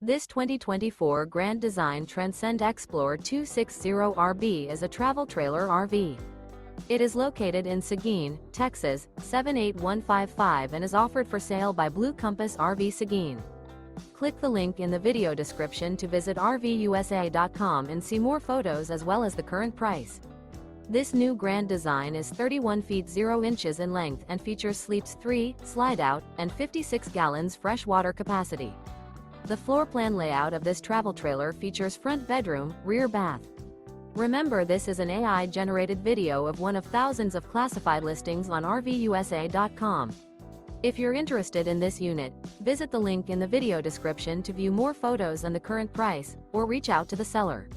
This 2024 Grand Design Transcend Xplor 260RB is a travel trailer RV. It is located in Seguin, Texas, 78155 and is offered for sale by Blue Compass RV Seguin. Click the link in the video description to visit RVUSA.com and see more photos as well as the current price. This new Grand Design is 31 feet 0 inches in length and features sleeps 3, Slideout, and 56 gallons fresh water capacity. The floor plan layout of this travel trailer features front bedroom, rear bath. Remember, this is an AI-generated video of one of thousands of classified listings on RVUSA.com. If you're interested in this unit, visit the link in the video description to view more photos and the current price, or reach out to the seller.